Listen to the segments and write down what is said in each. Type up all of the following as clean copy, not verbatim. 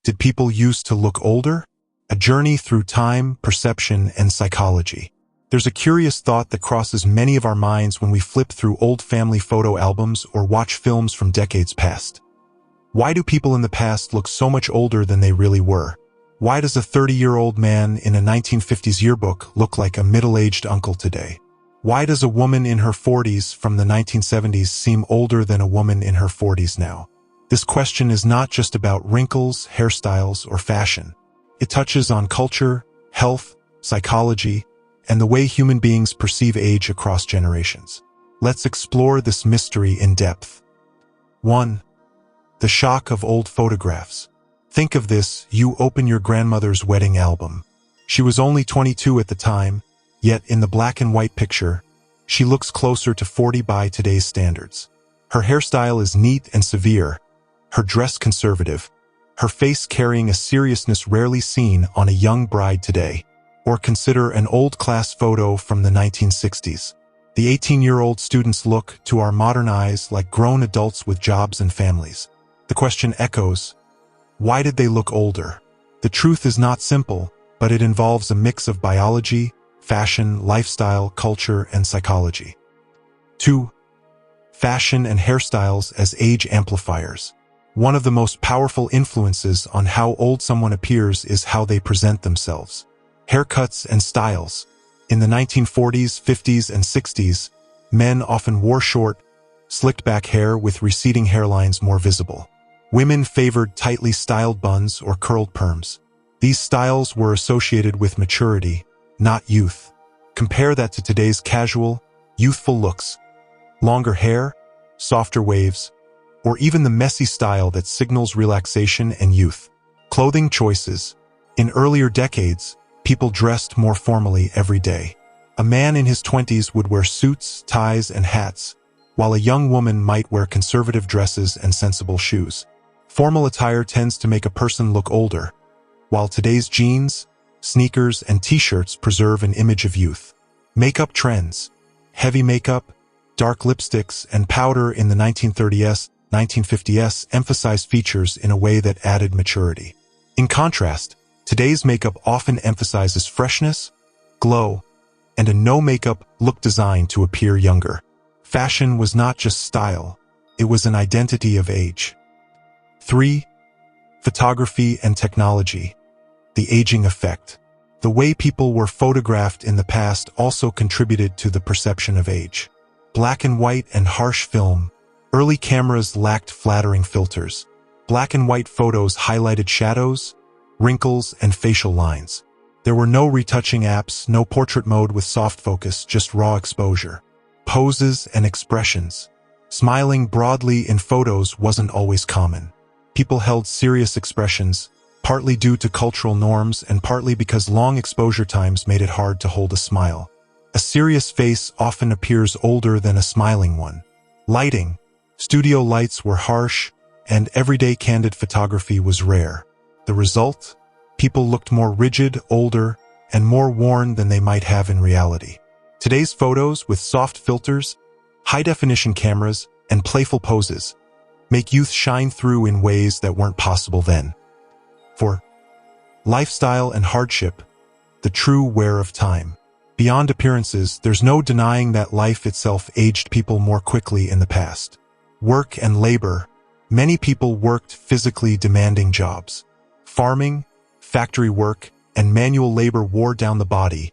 did people used to look older? A journey through time, perception, and psychology. There's a curious thought that crosses many of our minds when we flip through old family photo albums or watch films from decades past. Why do people in the past look so much older than they really were? Why does a 30-year-old man in a 1950s yearbook look like a middle-aged uncle today? Why does a woman in her 40s from the 1970s seem older than a woman in her 40s now? This question is not just about wrinkles, hairstyles, or fashion. It touches on culture, health, psychology, and the way human beings perceive age across generations. Let's explore this mystery in depth. 1. The shock of old photographs. Think of this: you open your grandmother's wedding album. She was only 22 at the time, yet in the black and white picture, she looks closer to 40 by today's standards. Her hairstyle is neat and severe, her dress conservative, her face carrying a seriousness rarely seen on a young bride today. Or consider an old class photo from the 1960s. The 18-year-old students look, to our modern eyes, like grown adults with jobs and families. The question echoes, why did they look older? The truth is not simple, but it involves a mix of biology, fashion, lifestyle, culture, and psychology. 2. Fashion and hairstyles as age amplifiers. One of the most powerful influences on how old someone appears is how they present themselves. Haircuts and styles. In the 1940s, 50s, and 60s, men often wore short, slicked-back hair with receding hairlines more visible. Women favored tightly styled buns or curled perms. These styles were associated with maturity, not youth. Compare that to today's casual, youthful looks. Longer hair, softer waves, or even the messy style that signals relaxation and youth. Clothing choices. In earlier decades, people dressed more formally every day. A man in his 20s would wear suits, ties, and hats, while a young woman might wear conservative dresses and sensible shoes. Formal attire tends to make a person look older, while today's jeans, sneakers, and t-shirts preserve an image of youth. Makeup trends. Heavy makeup, dark lipsticks, and powder in the 1930s, 1950s emphasized features in a way that added maturity. In contrast, today's makeup often emphasizes freshness, glow, and a no-makeup look designed to appear younger. Fashion was not just style, it was an identity of age. 3. Photography and technology. The aging effect. The way people were photographed in the past also contributed to the perception of age. Black and white and harsh film. Early cameras lacked flattering filters. Black and white photos highlighted shadows, wrinkles, and facial lines. There were no retouching apps, no portrait mode with soft focus, just raw exposure. Poses and expressions. Smiling broadly in photos wasn't always common. People held serious expressions, partly due to cultural norms and partly because long exposure times made it hard to hold a smile. A serious face often appears older than a smiling one. Lighting. Studio lights were harsh, and everyday candid photography was rare. The result? People looked more rigid, older, and more worn than they might have in reality. Today's photos, with soft filters, high-definition cameras, and playful poses, make youth shine through in ways that weren't possible then. 4. Lifestyle and hardship, the true wear of time. Beyond appearances, there's no denying that life itself aged people more quickly in the past. Work and labor. Many people worked physically demanding jobs. Farming, factory work, and manual labor wore down the body,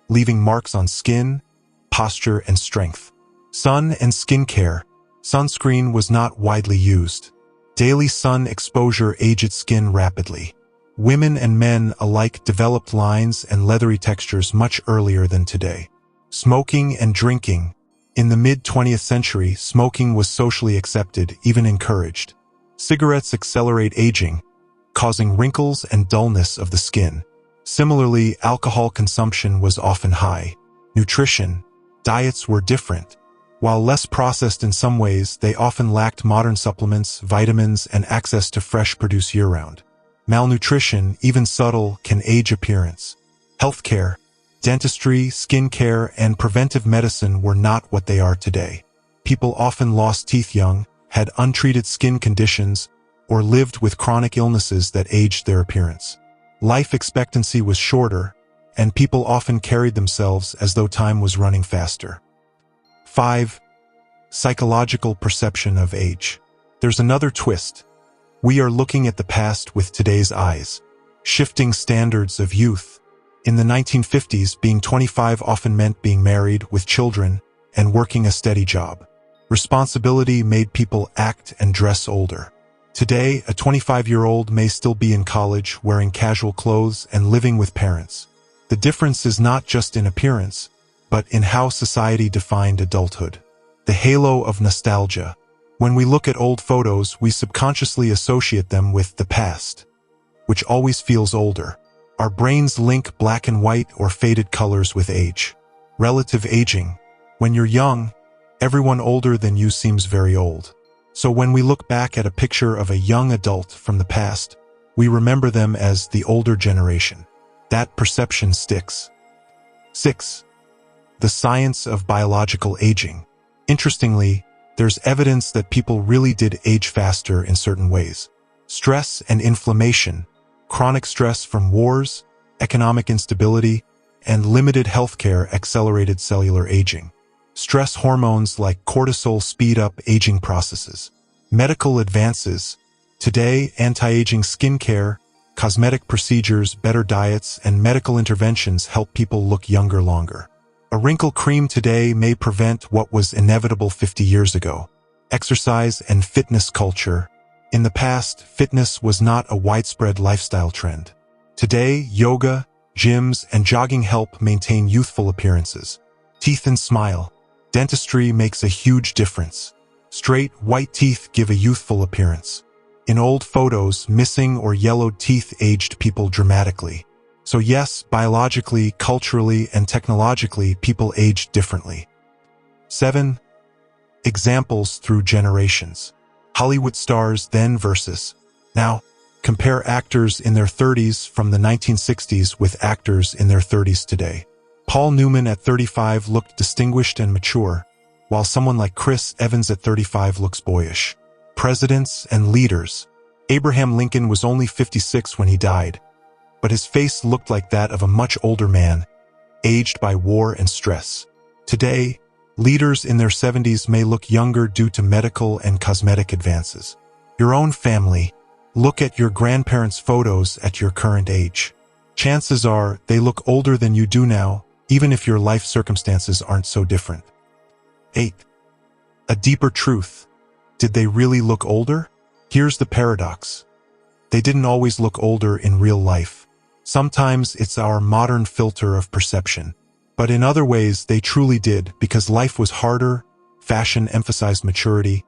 leaving marks on skin, posture, and strength. Sun and skin care. Sunscreen was not widely used. Daily sun exposure aged skin rapidly. Women and men alike developed lines and leathery textures much earlier than today. Smoking and drinking. In the mid-20th century, smoking was socially accepted, even encouraged. Cigarettes accelerate aging, causing wrinkles and dullness of the skin. Similarly, alcohol consumption was often high. Nutrition. Diets were different. While less processed in some ways, they often lacked modern supplements, vitamins, and access to fresh produce year-round. Malnutrition, even subtle, can age appearance. Healthcare. Dentistry, skincare, and preventive medicine were not what they are today. People often lost teeth young, had untreated skin conditions, or lived with chronic illnesses that aged their appearance. Life expectancy was shorter, and people often carried themselves as though time was running faster. 5. Psychological perception of age. There's another twist. We are looking at the past with today's eyes. Shifting standards of youth. In the 1950s, being 25 often meant being married with children and working a steady job. Responsibility made people act and dress older. Today, a 25-year-old may still be in college, wearing casual clothes and living with parents. The difference is not just in appearance, but in how society defined adulthood. The halo of nostalgia. When we look at old photos, we subconsciously associate them with the past, which always feels older. Our brains link black and white or faded colors with age. Relative aging. When you're young, everyone older than you seems very old. So when we look back at a picture of a young adult from the past, we remember them as the older generation. That perception sticks. 6. The science of biological aging. Interestingly, there's evidence that people really did age faster in certain ways. Stress and inflammation, chronic stress from wars, economic instability, and limited healthcare accelerated cellular aging. Stress hormones like cortisol speed up aging processes. Medical advances. Today, anti-aging skincare, cosmetic procedures, better diets, and medical interventions help people look younger longer. A wrinkle cream today may prevent what was inevitable 50 years ago. Exercise and fitness culture. In the past, fitness was not a widespread lifestyle trend. Today, yoga, gyms, and jogging help maintain youthful appearances. Teeth and smile. Dentistry makes a huge difference. Straight, white teeth give a youthful appearance. In old photos, missing or yellowed teeth aged people dramatically. So yes, biologically, culturally, and technologically, people aged differently. 7. Examples through generations. Hollywood stars then versus now. Compare actors in their 30s from the 1960s with actors in their 30s today. Paul Newman at 35 looked distinguished and mature, while someone like Chris Evans at 35 looks boyish. Presidents and leaders. Abraham Lincoln was only 56 when he died, but his face looked like that of a much older man, aged by war and stress. Today, leaders in their 70s may look younger due to medical and cosmetic advances. Your own family. Look at your grandparents' photos at your current age. Chances are they look older than you do now, even if your life circumstances aren't so different. 8. A deeper truth. Did they really look older? Here's the paradox. They didn't always look older in real life. Sometimes it's our modern filter of perception. But in other ways, they truly did, because life was harder, fashion emphasized maturity,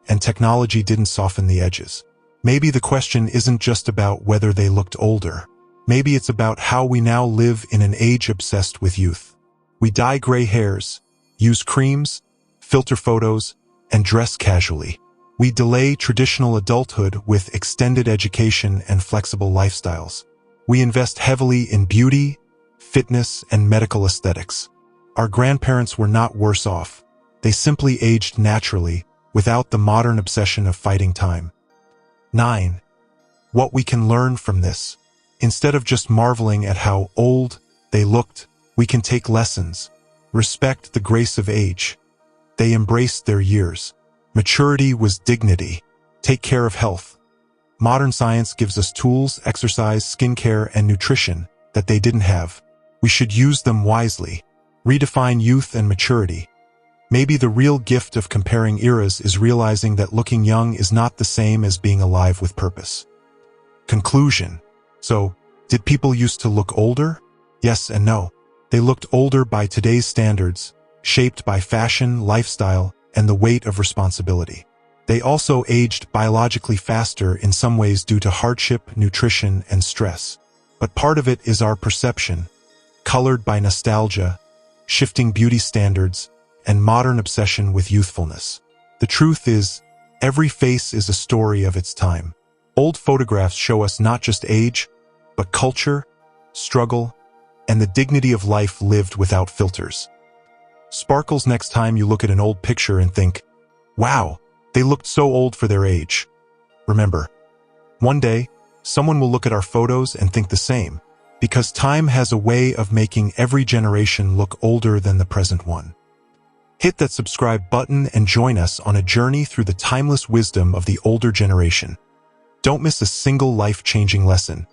and technology didn't soften the edges. Maybe the question isn't just about whether they looked older. Maybe it's about how we now live in an age obsessed with youth. We dye gray hairs, use creams, filter photos, and dress casually. We delay traditional adulthood with extended education and flexible lifestyles. We invest heavily in beauty, fitness, and medical aesthetics. Our grandparents were not worse off. They simply aged naturally, without the modern obsession of fighting time. 9. What we can learn from this. Instead of just marveling at how old they looked, we can take lessons. Respect the grace of age. They embraced their years. Maturity was dignity. Take care of health. Modern science gives us tools, exercise, skincare, and nutrition that they didn't have. We should use them wisely. Redefine youth and maturity. Maybe the real gift of comparing eras is realizing that looking young is not the same as being alive with purpose. Conclusion. So, did people used to look older? Yes and no. They looked older by today's standards, shaped by fashion, lifestyle, and the weight of responsibility. They also aged biologically faster in some ways due to hardship, nutrition, and stress. But part of it is our perception, colored by nostalgia, shifting beauty standards, and modern obsession with youthfulness. The truth is, every face is a story of its time. Old photographs show us not just age, but culture, struggle, and the dignity of life lived without filters. Sparkles next time you look at an old picture and think, wow, they looked so old for their age. Remember, One day, someone will look at our photos and think the same, because time has a way of making every generation look older than the present one. Hit that subscribe button and join us on a journey through the timeless wisdom of the older generation. Don't miss a single life-changing lesson.